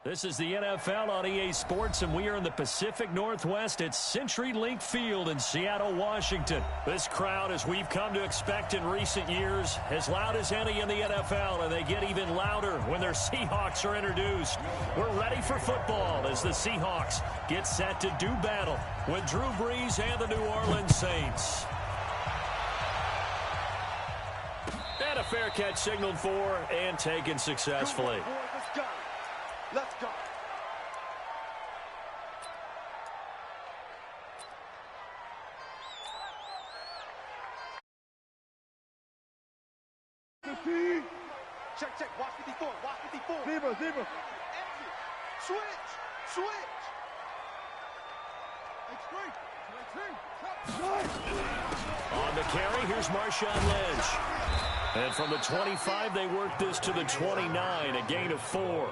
This is the NFL on EA Sports, and we are in the Pacific Northwest at CenturyLink Field in Seattle, Washington. This crowd, as we've come to expect in recent years, as loud as any in the NFL, and they get even louder when their Seahawks are introduced. We're ready for football as the Seahawks get set to do battle with Drew Brees and the New Orleans Saints. And a fair catch signaled for and taken successfully. Let's go. Check. Watch 54. Zebra. Switch. On the carry, here's Marshawn Lynch. And from the 25, they work this to the 29, a gain of 4.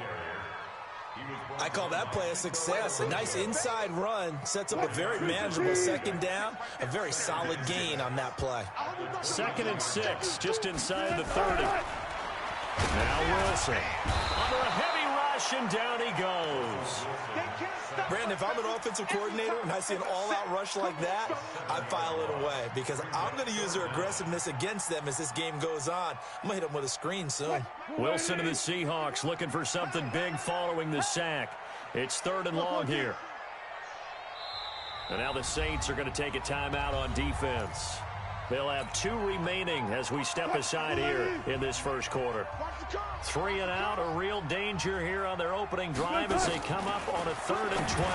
I call that play a success. A nice inside run sets up a very manageable second down. A very solid gain on that play. 2nd and 6, just inside the 30. Now Wilson. Under a heavy rush, and down he goes. Brandon, if I'm an offensive coordinator and I see an all-out rush like that, I file it away because I'm going to use their aggressiveness against them as this game goes on. I'm going to hit them with a screen soon. Wilson and the Seahawks looking for something big following the sack. It's 3rd and long here. And now the Saints are going to take a timeout on defense. They'll have 2 remaining as we step aside here in this first quarter. 3 and out, a real danger here on their opening drive as they come up on a 3rd and 12.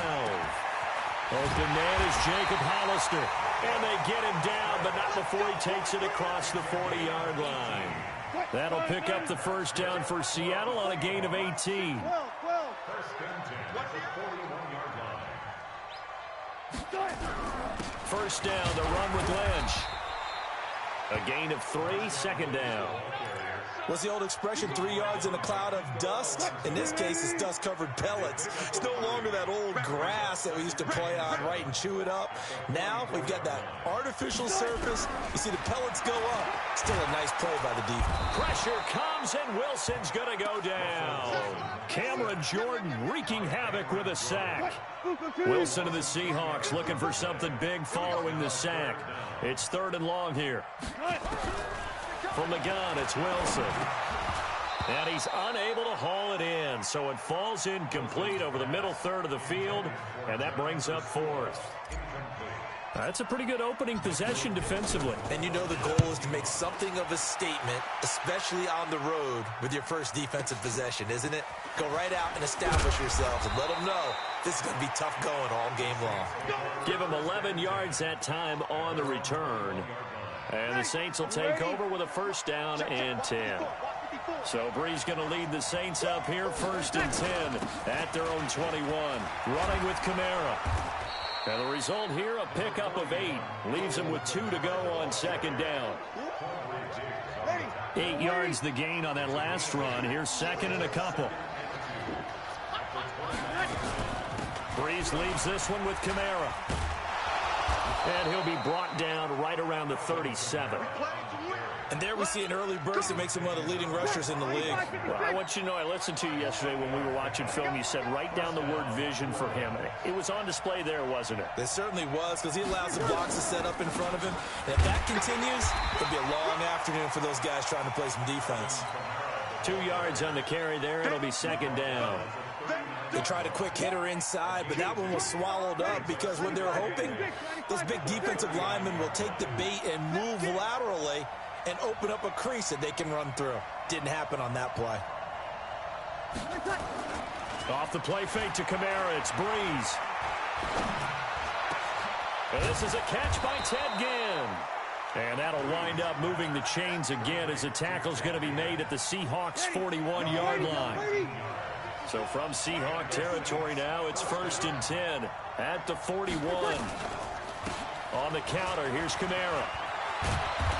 Open man is Jacob Hollister. And they get him down, but not before he takes it across the 40-yard line. That'll pick up the first down for Seattle on a gain of 18. First down, the run with Lynch. A gain of 3, 2nd down. What's the old expression, 3 yards in a cloud of dust? In this case, it's dust-covered pellets. It's no longer that old grass that we used to play on, right, and chew it up. Now we've got that artificial surface. You see the pellets go up. Still a nice play by the defense. Pressure comes, and Wilson's going to go down. Cameron Jordan wreaking havoc with a sack. Wilson and the Seahawks looking for something big following the sack. It's 3rd and long here. From the gun, it's Wilson. And he's unable to haul it in, so it falls incomplete over the middle third of the field, and that brings up 4th. That's a pretty good opening possession defensively. And you know the goal is to make something of a statement, especially on the road with your first defensive possession, isn't it? Go right out and establish yourselves and let them know this is going to be tough going all game long. Give them 11 yards that time on the return. And the Saints will take over with a first down and 10. So Brees going to lead the Saints up here, 1st and 10 at their own 21. Running with Kamara. And the result here, a pickup of 8. Leaves him with 2 to go on 2nd down. 8 yards the gain on that last run. Here's 2nd and a couple. Brees leaves this one with Kamara. And he'll be brought down right around the 37. And there we see an early burst that makes him one of the leading rushers in the league. Well, I want you to know, I listened to you yesterday when we were watching film. You said write down the word vision for him. It was on display there, wasn't it? It certainly was, because he allows the blocks to set up in front of him. And if that continues, it'll be a long afternoon for those guys trying to play some defense. 2 yards on the carry there. It'll be 2nd down. They tried a quick hitter inside, but that one was swallowed up because when they're hoping, those big defensive linemen will take the bait and move laterally and open up a crease that they can run through. Didn't happen on that play. Off the play fake to Kamara, it's Brees. And this is a catch by Ted Ginn. And that'll wind up moving the chains again as the tackle's going to be made at the Seahawks' 41-yard line. So from Seahawk territory now, it's 1st and 10 at the 41. On the counter, here's Kamara.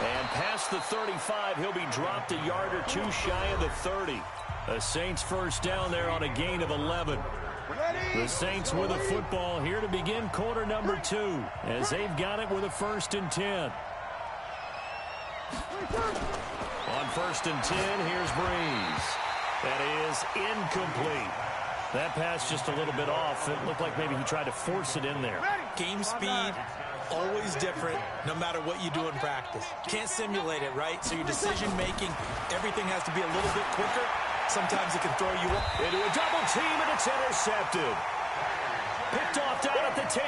And past the 35, he'll be dropped a yard or 2 shy of the 30. The Saints first down there on a gain of 11. The Saints with a football here to begin quarter number 2 as they've got it with a 1st and 10. On 1st and 10, here's Brees. That is incomplete. That pass just a little bit off. It looked like maybe he tried to force it in there. Game speed, always different, no matter what you do in practice. Can't simulate it, right? So your decision-making, everything has to be a little bit quicker. Sometimes it can throw you up. Into a double team, and it's intercepted. Picked off down at the 10.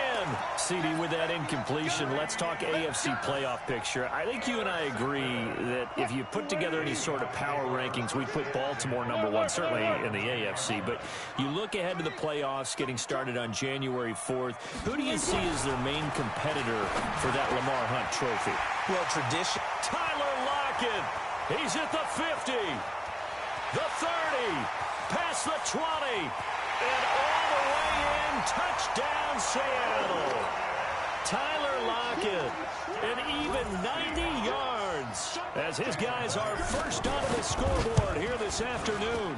CD with that incompletion. Let's talk AFC playoff picture. I think you and I agree that if you put together any sort of power rankings, we'd put Baltimore #1, certainly in the AFC. But you look ahead to the playoffs getting started on January 4th. Who do you see as their main competitor for that Lamar Hunt trophy? Well, tradition. Tyler Lockett. He's at the 50. The 30. Past the 20. And all the way in, touchdown Seattle. Tyler Lockett, an even 90 yards as his guys are first onto the scoreboard here this afternoon.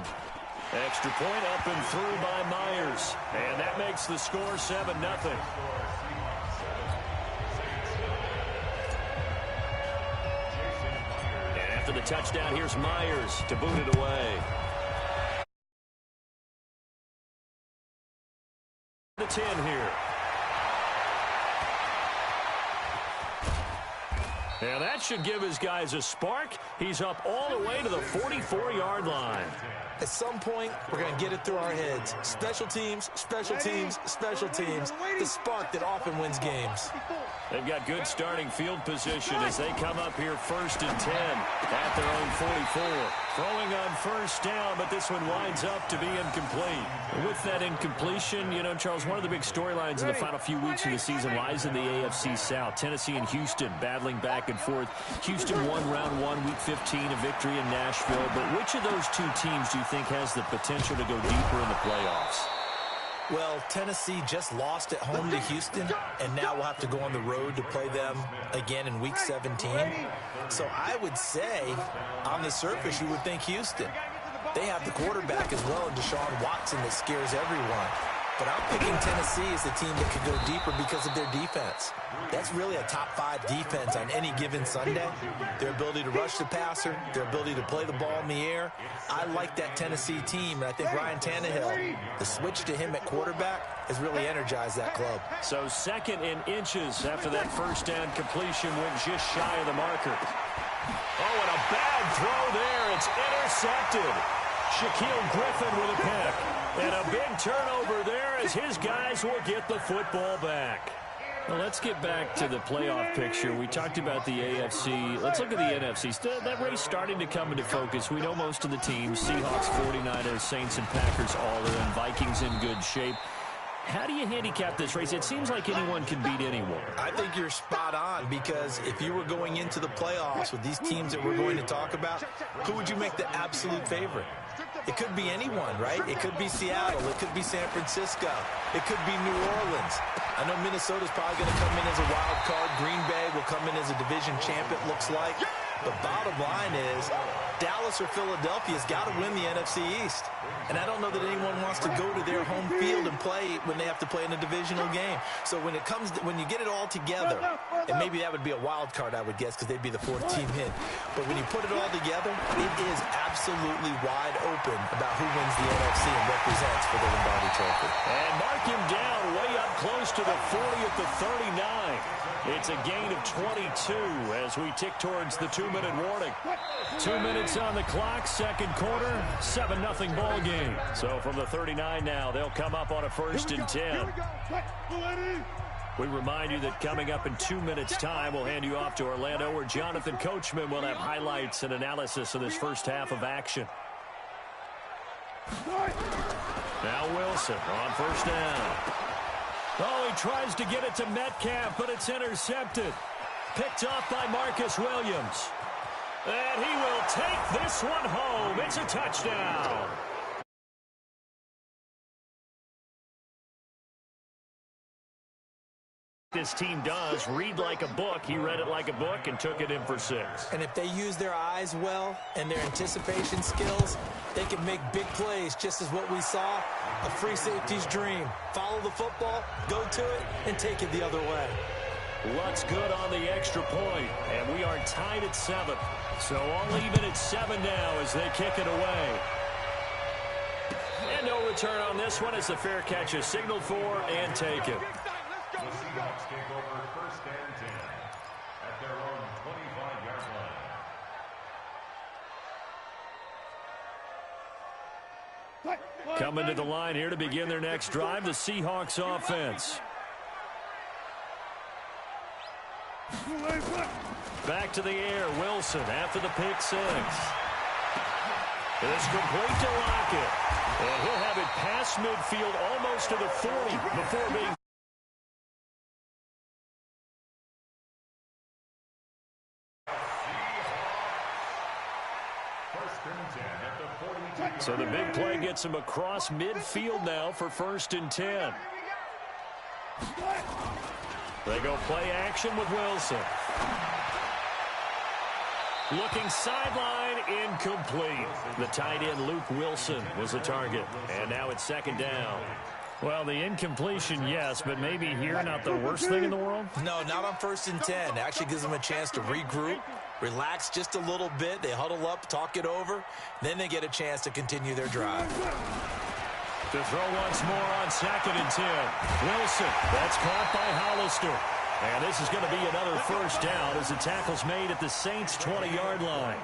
Extra point up and through by Myers. And that makes the score 7-0. And after the touchdown, here's Myers to boot it away. The 10 here. And that should give his guys a spark. He's up all the way to the 44-yard line. At some point, we're going to get it through our heads. Special teams, special teams, special teams. The spark that often wins games. They've got good starting field position as they come up here 1st and 10 at their own 44. Throwing on first down, but this one winds up to be incomplete. With that incompletion, you know, Charles, one of the big storylines in the final few weeks of the season lies in the AFC South. Tennessee and Houston battling back and forth. Houston won round 1, week 15, a victory in Nashville. But which of those two teams do you think has the potential to go deeper in the playoffs? Well, Tennessee just lost at home to Houston, and now we'll have to go on the road to play them again in Week 17. So I would say, on the surface, you would think Houston. They have the quarterback as well, and Deshaun Watson, that scares everyone. But I'm picking Tennessee as the team that could go deeper because of their defense. That's really a top 5 defense on any given Sunday. Their ability to rush the passer, their ability to play the ball in the air. I like that Tennessee team, and I think Ryan Tannehill, the switch to him at quarterback, has really energized that club. So 2nd in inches after that first down completion went just shy of the marker. Oh, and a bad throw there. It's intercepted. Shaquille Griffin with a pick. And a big turnover there as his guys will get the football back. Well, let's get back to the playoff picture. We talked about the AFC. Let's look at the NFC. That race starting to come into focus. We know most of the teams. Seahawks, 49ers, Saints, and Packers all are in. Vikings in good shape. How do you handicap this race? It seems like anyone can beat anyone. I think you're spot on, because if you were going into the playoffs with these teams that we're going to talk about, who would you make the absolute favorite? It could be anyone, right? It could be Seattle. It could be San Francisco. It could be New Orleans. I know Minnesota's probably going to come in as a wild card. Green Bay will come in as a division champ, it looks like. The bottom line is Dallas or Philadelphia's got to win the NFC East. And I don't know that anyone wants to go to their home field and play when they have to play in a divisional game. So when you get it all together, and maybe that would be a wild card, I would guess, because they'd be the 4th team in. But when you put it all together, it is absolutely wide open about who wins the NFC and represents for the Lombardi Trophy. And mark him down way up close to the 40 at the 39. It's a gain of 22 as we tick towards the 2-minute warning. 2 minutes on the clock, 2nd quarter, 7-0 ball game. So from the 39 now, they'll come up on a 1st and 10. We remind you that coming up in 2 minutes' time, we'll hand you off to Orlando, where Jonathan Coachman will have highlights and analysis of this first half of action. Now Wilson on 1st down. Oh, he tries to get it to Metcalf, but it's intercepted. Picked off by Marcus Williams. And he will take this one home. It's a touchdown. This team does read like a book. He read it like a book and took it in for 6. And if they use their eyes well and their anticipation skills, they can make big plays, just as what we saw, a free safety's dream. Follow the football, go to it, and take it the other way. Luck's good on the extra point, and we are tied at 7. So all even at 7 now as they kick it away. And no return on this one as the fair catch is signaled for and taken. The Seahawks take over 1st and 10 at their own 25-yard line. Coming to the line here to begin their next drive, the Seahawks offense. Back to the air, Wilson after the pick six. It's complete to Lockett. And he'll have it past midfield almost to the 40 before being... So the big play gets him across midfield now for 1st and 10. They go play action with Wilson. Looking sideline, incomplete. The tight end, Luke Wilson, was the target. And now it's 2nd down. Well, the incompletion, yes, but maybe here not the worst thing in the world? No, not on 1st and 10. Actually gives them a chance to regroup, relax just a little bit. They huddle up, talk it over. Then they get a chance to continue their drive. To throw once more on 2nd and 10. Wilson, that's caught by Hollister. And this is going to be another 1st down as the tackle's made at the Saints' 20-yard line.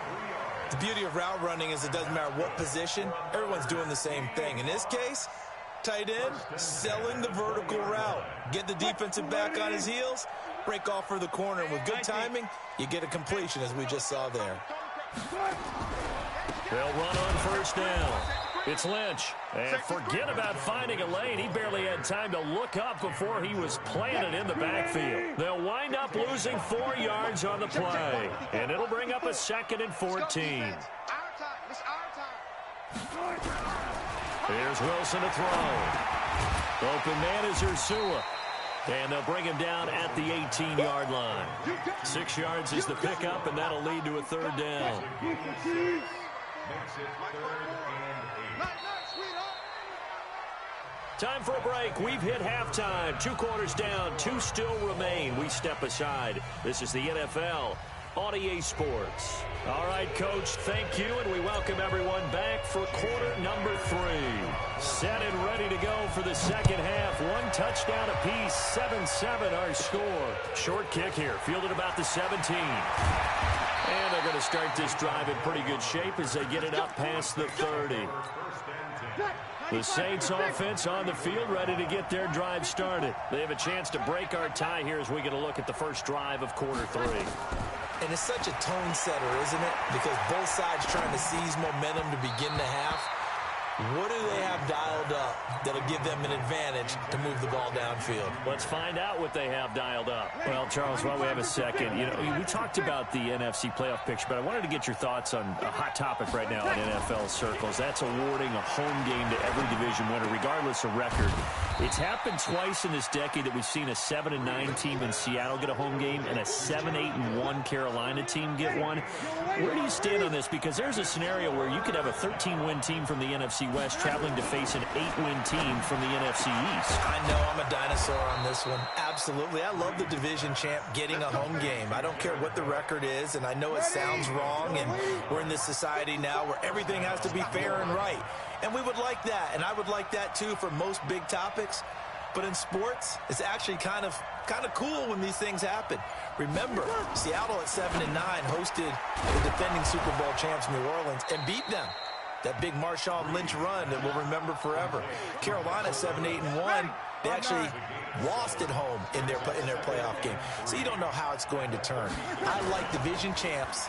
The beauty of route running is it doesn't matter what position. Everyone's doing the same thing. In this case, tight end, selling the vertical route. Get the defensive back on his heels, break off for the corner. And with good timing, you get a completion, as we just saw there. They'll run on 1st down. It's Lynch. And forget about finding a lane. He barely had time to look up before he was planted in the backfield. They'll wind up losing 4 yards on the play. And it'll bring up a 2nd and 14. Here's Wilson to throw. Open man is Ursua. And they'll bring him down at the 18-yard line. 6 yards is the pickup, and that'll lead to a 3rd down. Makes it 3rd and 8. Time for a break. We've hit halftime. 2 quarters down. 2 still remain. We step aside. This is the NFL on EA Sports. All right, Coach, thank you, and we welcome everyone back for quarter number 3. Set and ready to go for the 2nd half. 1 touchdown apiece, 7-7 our score. Short kick here, fielded about the 17. And they're going to start this drive in pretty good shape as they get it up past the 30. The Saints offense on the field ready to get their drive started. They have a chance to break our tie here as we get a look at the first drive of quarter 3. And it's such a tone setter, isn't it? Because both sides trying to seize momentum to begin the half. What do they have dialed up that'll give them an advantage to move the ball downfield? Let's find out what they have dialed up. Well, Charles, while we have a second, we talked about the NFC playoff picture, but I wanted to get your thoughts on a hot topic right now in NFL circles. That's awarding a home game to every division winner, regardless of record. It's happened twice in this decade that we've seen a 7-9 team in Seattle get a home game and a 7-8-1 Carolina team get one. Where do you stand on this? Because there's a scenario where you could have a 13-win team from the NFC West traveling to face an 8-win team from the NFC East. I know I'm a dinosaur on this one. Absolutely. I love the division champ getting a home game. I don't care what the record is, and I know it sounds wrong, and we're in this society now where everything has to be fair and right. And we would like that, and I would like that too for most big topics. But in sports, it's actually kind of cool when these things happen. Remember, Seattle at 7-9 hosted the defending Super Bowl champs New Orleans and beat them. That big Marshawn Lynch run that we'll remember forever. Carolina 7-8-1, they actually lost at home in their playoff game. So you don't know how it's going to turn. I like division champs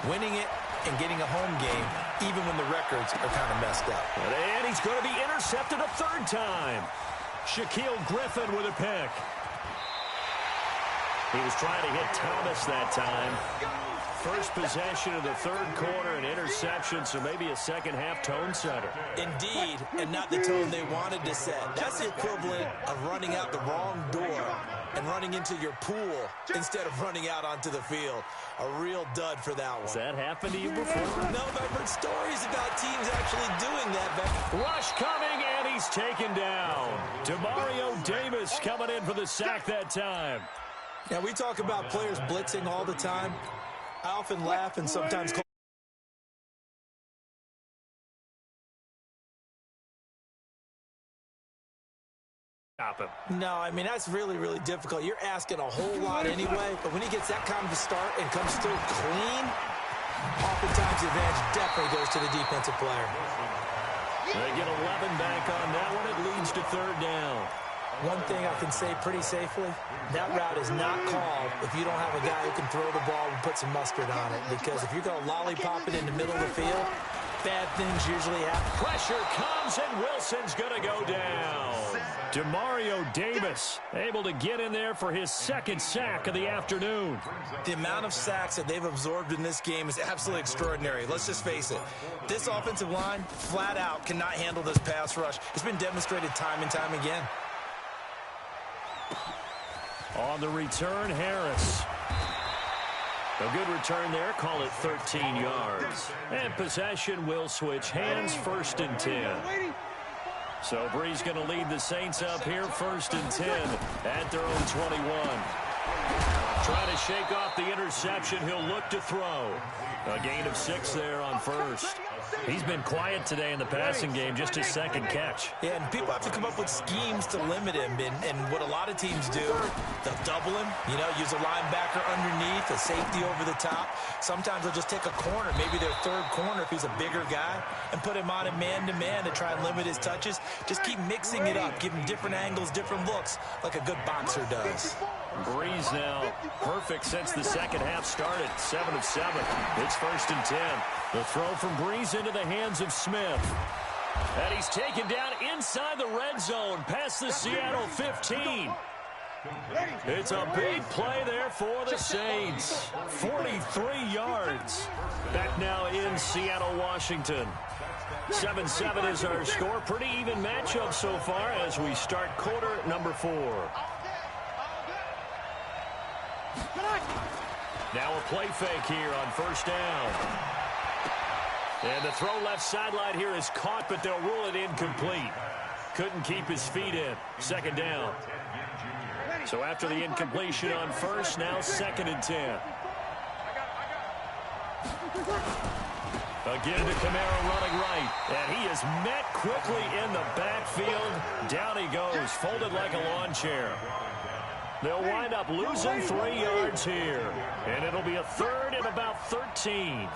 winning it and getting a home game, even when the records are kind of messed up. And he's going to be intercepted a 3rd time. Shaquille Griffin with a pick. He was trying to hit Thomas that time. First possession of the 3rd quarter, an interception, so maybe a 2nd half tone setter. Indeed, and not the tone they wanted to set. That's the equivalent of running out the wrong door and running into your pool instead of running out onto the field. A real dud for that one. Has that happened to you before? No, but I've heard stories about teams actually doing that. Rush coming, and he's taken down. Demario Davis coming in for the sack that time. Yeah, we talk about players blitzing all the time. I often laugh and sometimes call Stop him. No, I mean, that's really, really difficult. You're asking a whole lot anyway, but when he gets that kind of a start and comes through clean, oftentimes the advantage definitely goes to the defensive player. They get 11 back on that one. It leads to third down. One thing I can say pretty safely, that route is not called if you don't have a guy who can throw the ball and put some mustard on it. Because if you're going to lollipop it in the middle of the field, bad things usually happen. Pressure comes, and Wilson's going to go down. Demario Davis able to get in there for his second sack of the afternoon. The amount of sacks that they've absorbed in this game is absolutely extraordinary. Let's just face it. This offensive line, flat out, cannot handle this pass rush. It's been demonstrated time and time again. On the return, Harris. A good return there. Call it 13 yards. And possession will switch hands, 1st and 10. So Bree's going to lead the Saints up here, 1st and 10 at their own 21. Trying to shake off the interception. He'll look to throw. A gain of 6 there on 1st. He's been quiet today in the passing game, just his second catch. Yeah, and people have to come up with schemes to limit him. And what a lot of teams do, they'll double him, use a linebacker underneath, a safety over the top. Sometimes they'll just take a corner, maybe their third corner if he's a bigger guy, and put him on a man-to-man to try and limit his touches. Just keep mixing it up, give him different angles, different looks, like a good boxer does. Breeze now perfect since the second half started. 7 of 7. It's 1st and 10. The throw from Breeze into the hands of Smith. And he's taken down inside the red zone past the Seattle 15. It's a big play there for the Saints. 43 yards. Back now in Seattle, Washington. 7-7 is our score. Pretty even matchup so far as we start quarter number 4. Now a play fake here on 1st down. And the throw left sideline here is caught, but they'll rule it incomplete. Couldn't keep his feet in. 2nd down. So after the incompletion on 1st, now 2nd and 10. Again to Kamara running right. And he is met quickly in the backfield. Down he goes, folded like a lawn chair. They'll wind up losing 3 yards here. And it'll be a 3rd and about 13.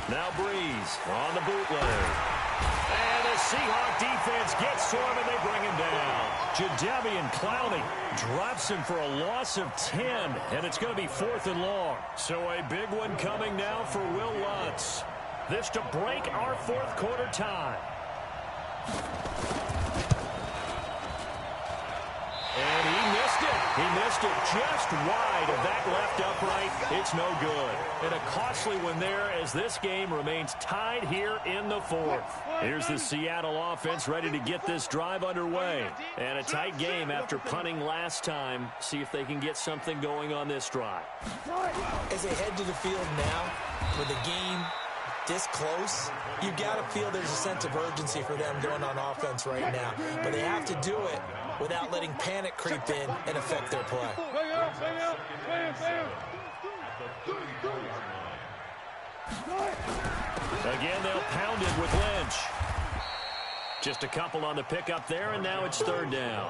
Now Breeze on the bootleg. And the Seahawk defense gets to him, and they bring him down. Jadeveon Clowney drops him for a loss of 10, and it's going to be 4th and long. So a big one coming now for Will Lutz. This to break our 4th quarter tie. And he missed it. He missed it just wide of that left upright. It's no good. And a costly one there as this game remains tied here in the 4th. Here's the Seattle offense ready to get this drive underway. And a tight game after punting last time. See if they can get something going on this drive. As they head to the field now with the game this close, you got to feel there's a sense of urgency for them going on offense right now. But they have to do it without letting panic creep in and affect their play. Again, they'll pound it with Lynch. Just a couple on the pickup there, and now it's 3rd down.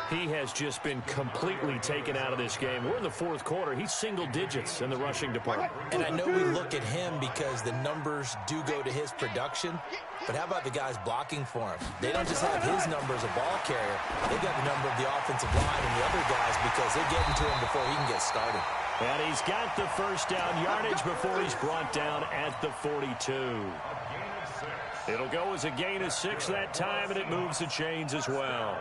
He has just been completely taken out of this game. We're in the 4th quarter. He's single digits in the rushing department. And I know we look at him because the numbers do go to his production, but how about the guys blocking for him? They don't just have his number as a ball carrier. They've got the number of the offensive line and the other guys because they're getting to him before he can get started. And he's got the 1st down yardage before he's brought down at the 42. It'll go as a gain of 6 that time, and it moves the chains as well.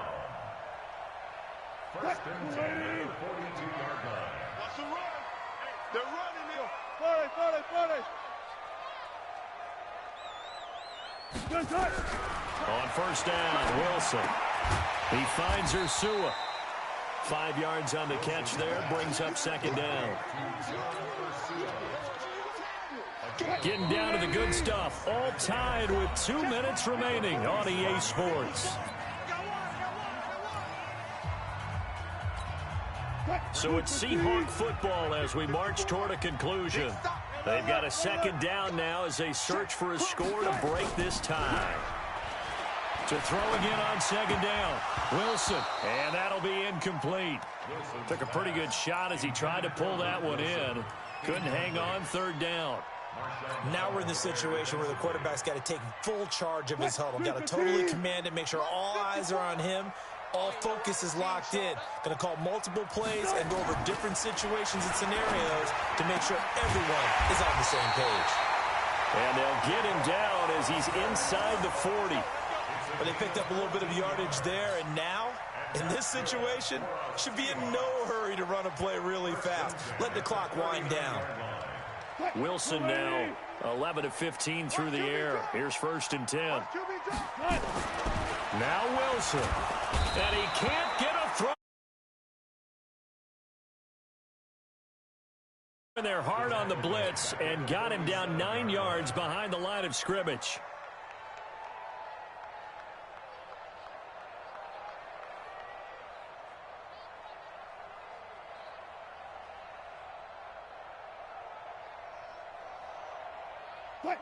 1st and 10 at the 42-yard line. Watch the run. They're running it. 40. On 1st down, Wilson. He finds Ursua. 5 yards on the catch there, brings up 2nd down. Getting down to the good stuff, all tied with 2 minutes remaining on EA Sports. So it's Seahawk football as we march toward a conclusion. They've got a 2nd down now as they search for a score to break this tie. To throw again on second down. Wilson, and that'll be incomplete. Took a pretty good shot as he tried to pull that one in. Couldn't hang on third down. Now we're in the situation where the quarterback's got to take full charge of his huddle. Got to totally command it, make sure all eyes are on him. All focus is locked in. Going to call multiple plays and go over different situations and scenarios to make sure everyone is on the same page. And they'll get him down as he's inside the 40. But they picked up a little bit of yardage there, and now, in this situation, should be in no hurry to run a play really fast. Let the clock wind down. Wilson now 11 of 15 through the air. Here's 1st and 10. Now Wilson. And he can't get a throw. They're hard on the blitz and got him down 9 yards behind the line of scrimmage.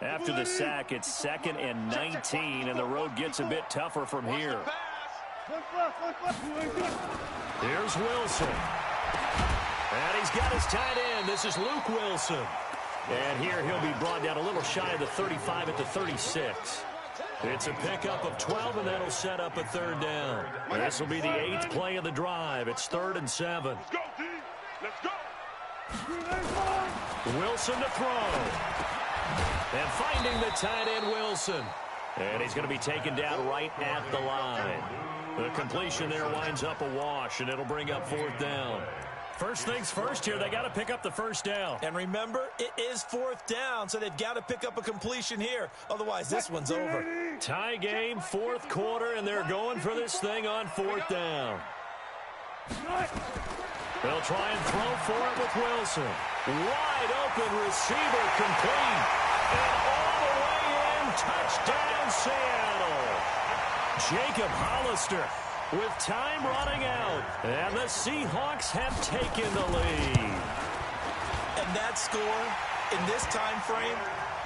After the sack, it's 2nd and 19, and the road gets a bit tougher from here. Here's Wilson. And he's got his tight end. This is Luke Wilson. And here he'll be brought down a little shy of the 35 at the 36. It's a pickup of 12, and that'll set up a 3rd down. This will be the 8th play of the drive. It's 3rd and 7. Let's go, D. Let's go. Wilson to throw. And finding the tight end, Wilson. And he's going to be taken down right at the line. The completion there winds up a wash, and it'll bring up 4th down. First things first here, they got to pick up the 1st down. And remember, it is 4th down, so they've got to pick up a completion here. Otherwise, this one's over. Tie game, 4th quarter, and they're going for this thing on 4th down. They'll try and throw for it with Wilson. Wide open receiver complete. And all the way in, touchdown Seattle. Jacob Hollister with time running out. And the Seahawks have taken the lead. And that score in this time frame,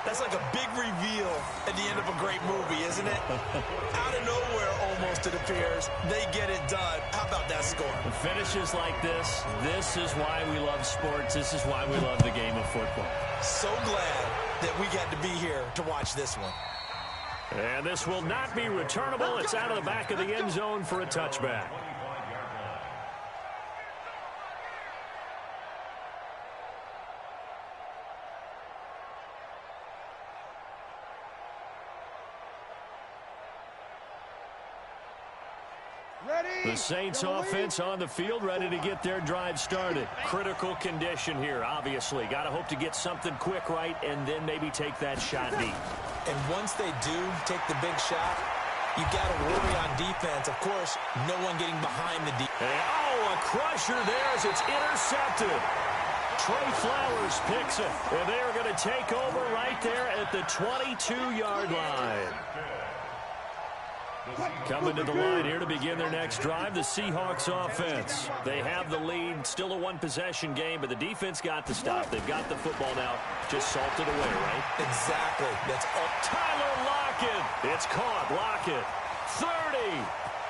that's like a big reveal at the end of a great movie, isn't it? Out of nowhere, almost, it appears. They get it done. How about that score? Finishes like this is why we love sports. This is why we love the game of football. So glad that we got to be here to watch this one. And this will not be returnable. It's out of the back of the end zone for a touchback. The Saints offense on the field, ready to get their drive started. Critical condition here, obviously. Got to hope to get something quick right and then maybe take that shot deep. And once they do take the big shot, you got to worry on defense. Of course, no one getting behind the defense. Oh, a crusher there as it's intercepted. Trey Flowers picks it. And they are going to take over right there at the 22-yard line. Coming to the line here to begin their next drive, the Seahawks offense. They have the lead, still a one-possession game, but the defense got the stop. They've got the football now, just salted away, right? Exactly. That's all. Tyler Lockett. It's caught. Lockett. 30.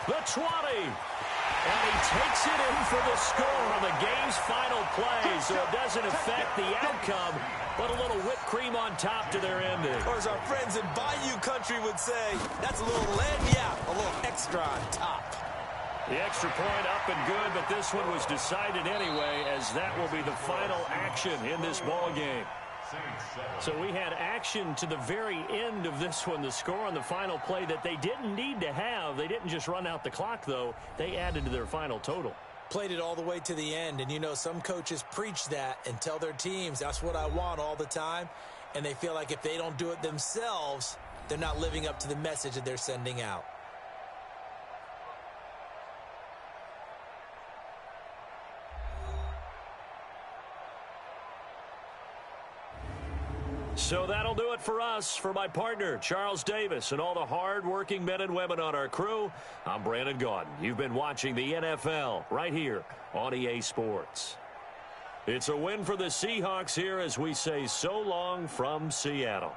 The 20. And he takes it in for the score on the game's final play, so it doesn't affect the outcome, but a little whipped cream on top to their ending. Or as our friends in Bayou Country would say, that's a little lead, yeah, a little extra on top. The extra point up and good, but this one was decided anyway, as that will be the final action in this ball game. So we had action to the very end of this one, the score on the final play that they didn't need to have. They didn't just run out the clock, though. They added to their final total. Played it all the way to the end, and you know some coaches preach that and tell their teams that's what I want all the time, and they feel like if they don't do it themselves, they're not living up to the message that they're sending out. So that'll do it for us. For my partner, Charles Davis, and all the hard-working men and women on our crew, I'm Brandon Gaudin. You've been watching the NFL right here on EA Sports. It's a win for the Seahawks here as we say so long from Seattle.